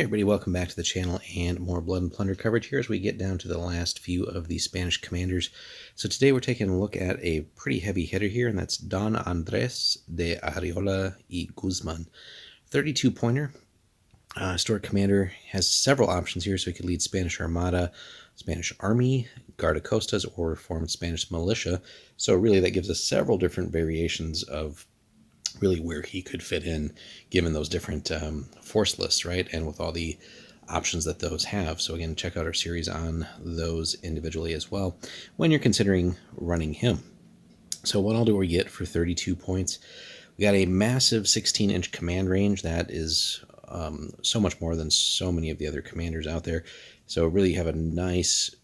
everybody, welcome back to the channel and more Blood and Plunder coverage here as we get down to the last few of the Spanish commanders. So today we're taking a look at a pretty heavy hitter here, and that's Don Andrés de Arriola y Guzmán. 32 pointer, historic commander, has several options here, so he could lead Spanish Armada, Spanish Army, Guardacostas, or form Spanish Militia. So really that gives us several different variations of really where he could fit in given those different force lists, right? And with all the options that those have. So again, check out our series on those individually as well when you're considering running him. So what all do we get for 32 points? We got a massive 16-inch command range. That is so much more than so many of the other commanders out there. So really have a nice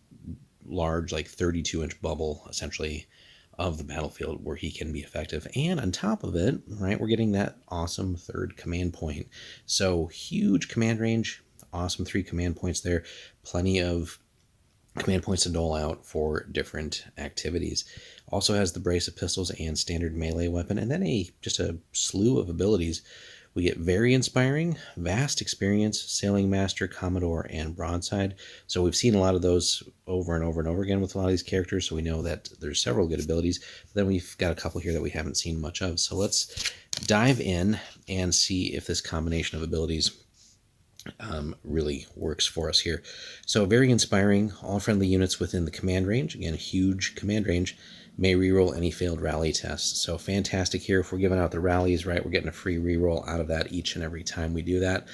large, like 32-inch bubble essentially of the battlefield where he can be effective. And on top of it, right, we're getting that awesome third command point. So huge command range, awesome 3 command points there, plenty of command points to dole out for different activities. Also has the brace of pistols and standard melee weapon, and then just a slew of abilities. We get very inspiring, vast experience, sailing master, commodore, and broadside. So we've seen a lot of those over and over and over again with a lot of these characters, so we know that there's several good abilities. But then we've got a couple here that we haven't seen much of. So let's dive in and see if this combination of abilities really works for us here. So very inspiring, all friendly units within the command range. Again, huge command range. May reroll any failed rally tests. So fantastic here. If we're giving out the rallies, right, we're getting a free reroll out of that each and every time we do that.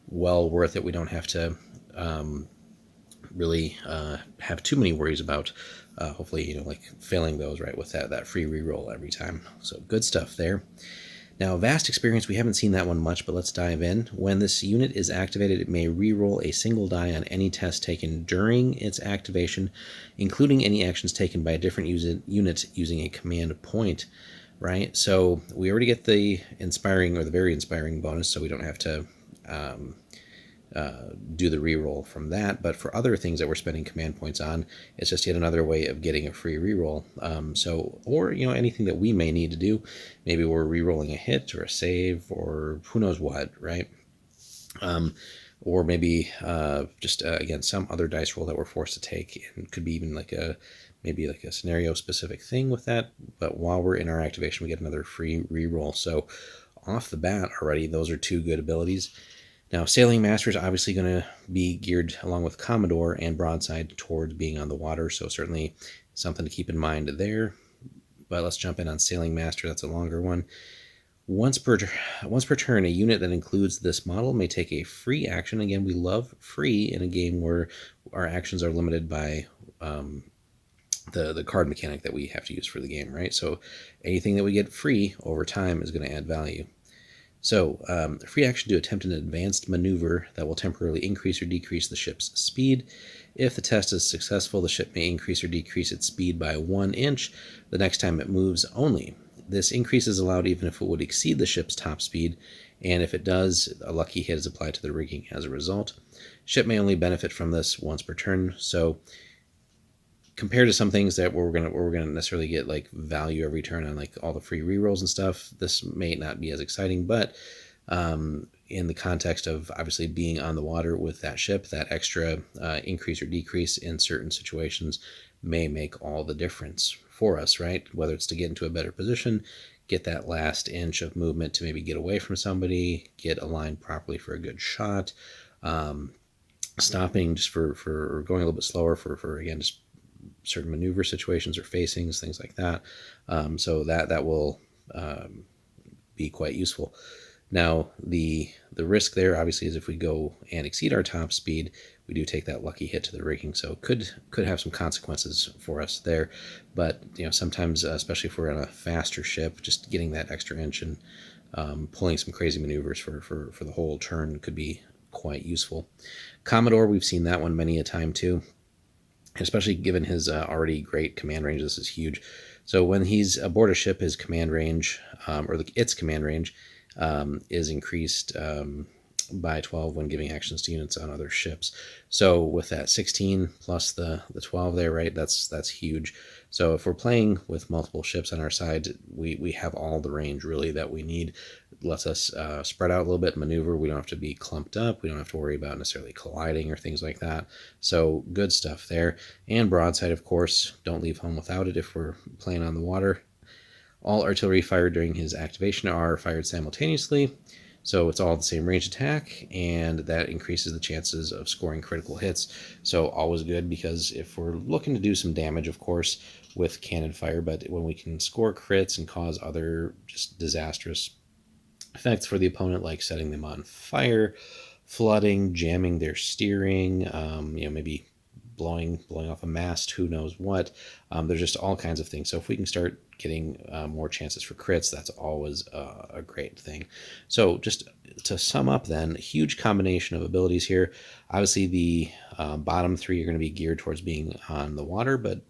Well worth it. We don't have to really have too many worries about hopefully, like failing those, right, with that free reroll every time. So good stuff there. Now, vast experience, we haven't seen that one much, but let's dive in. When this unit is activated, it may re-roll a single die on any test taken during its activation, including any actions taken by a different unit using a command point, right? So we already get the inspiring or the very inspiring bonus, so we don't have to do the reroll from that. But for other things that we're spending command points on, it's just yet another way of getting a free reroll. Or anything that we may need to do. Maybe we're rerolling a hit or a save or who knows what, right? Or maybe again some other dice roll that we're forced to take, and could be even maybe a scenario specific thing with that. But while we're in our activation, we get another free reroll. So off the bat already, those are 2 good abilities. Now, Sailing Master is obviously going to be geared along with Commodore and Broadside towards being on the water, so certainly something to keep in mind there. But let's jump in on Sailing Master. That's a longer one. Once per turn, a unit that includes this model may take a free action. Again, we love free in a game where our actions are limited by the card mechanic that we have to use for the game, right? So anything that we get free over time is going to add value. So, free action to attempt an advanced maneuver that will temporarily increase or decrease the ship's speed. If the test is successful, the ship may increase or decrease its speed by 1 inch the next time it moves only. This increase is allowed even if it would exceed the ship's top speed, and if it does, a lucky hit is applied to the rigging as a result. Ship may only benefit from this once per turn, so compared to some things that we're gonna necessarily get like value every turn on, like all the free rerolls and stuff, this may not be as exciting. But in the context of obviously being on the water with that ship, that extra increase or decrease in certain situations may make all the difference for us, right? Whether it's to get into a better position, get that last inch of movement to maybe get away from somebody, get aligned properly for a good shot, stopping just for going a little bit slower for again just certain maneuver situations or facings, things like that. So that will be quite useful. Now, the risk there obviously is if we go and exceed our top speed, we do take that lucky hit to the rigging. So could have some consequences for us there. But sometimes, especially if we're on a faster ship, just getting that extra inch and pulling some crazy maneuvers for the whole turn could be quite useful. Commodore, we've seen that one many a time too. Especially given his already great command range, this is huge. So when he's aboard a ship, his command range, its command range, is increased by 12 when giving actions to units on other ships. So with that 16 plus the 12 there, right, that's huge. So if we're playing with multiple ships on our side, we have all the range really that we need. It lets us spread out a little bit, maneuver. We don't have to be clumped up. We don't have to worry about necessarily colliding or things like that. So good stuff there. And broadside, of course, don't leave home without it if we're playing on the water. All artillery fired during his activation are fired simultaneously, so it's all the same range attack, and that increases the chances of scoring critical hits. So always good, because if we're looking to do some damage, of course, with cannon fire, but when we can score crits and cause other just disastrous effects for the opponent, like setting them on fire, flooding, jamming their steering, maybe blowing off a mast, who knows what. There's just all kinds of things. So if we can start getting more chances for crits, that's always a great thing. So just to sum up then, a huge combination of abilities here. Obviously the bottom three are going to be geared towards being on the water, but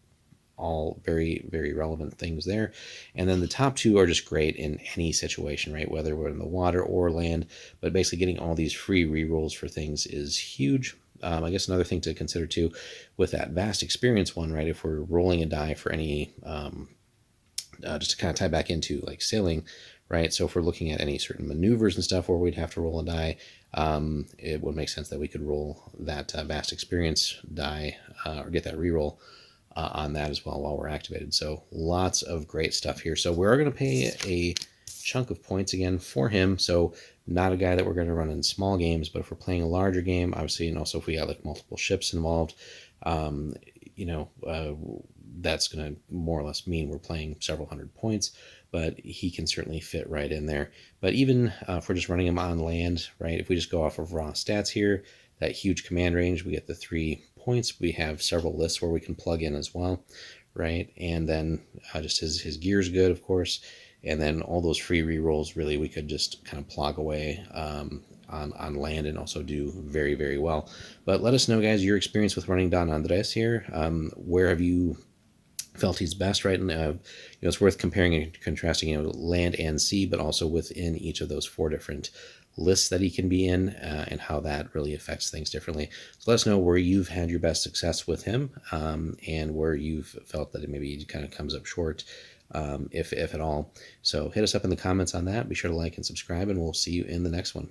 all very, very relevant things there. And then the top two are just great in any situation, right? Whether we're in the water or land, but basically getting all these free rerolls for things is huge. I guess another thing to consider too, with that vast experience one, right? If we're rolling a die for any, just to kind of tie back into like sailing, right? So if we're looking at any certain maneuvers and stuff where we'd have to roll a die, it would make sense that we could roll that vast experience die or get that reroll on that as well while we're activated. So lots of great stuff here. So we're going to pay a chunk of points again for him. So not a guy that we're going to run in small games, but if we're playing a larger game, obviously, and also if we got like multiple ships involved, that's going to more or less mean we're playing several hundred points, but he can certainly fit right in there. But even if we're just running him on land, right, if we just go off of raw stats here, that huge command range, we get the 3 points. We have several lists where we can plug in as well, right? And then just his gear's good, of course. And then all those free rerolls, really, we could just kind of plug away on land and also do very, very well. But let us know, guys, your experience with running Don Andrés here. Where have you felt he's best, right? And it's worth comparing and contrasting, land and sea, but also within each of those 4 different lists that he can be in, and how that really affects things differently. So let us know where you've had your best success with him, and where you've felt that it maybe kind of comes up short, if at all. So hit us up in the comments on that. Be sure to like and subscribe, and we'll see you in the next one.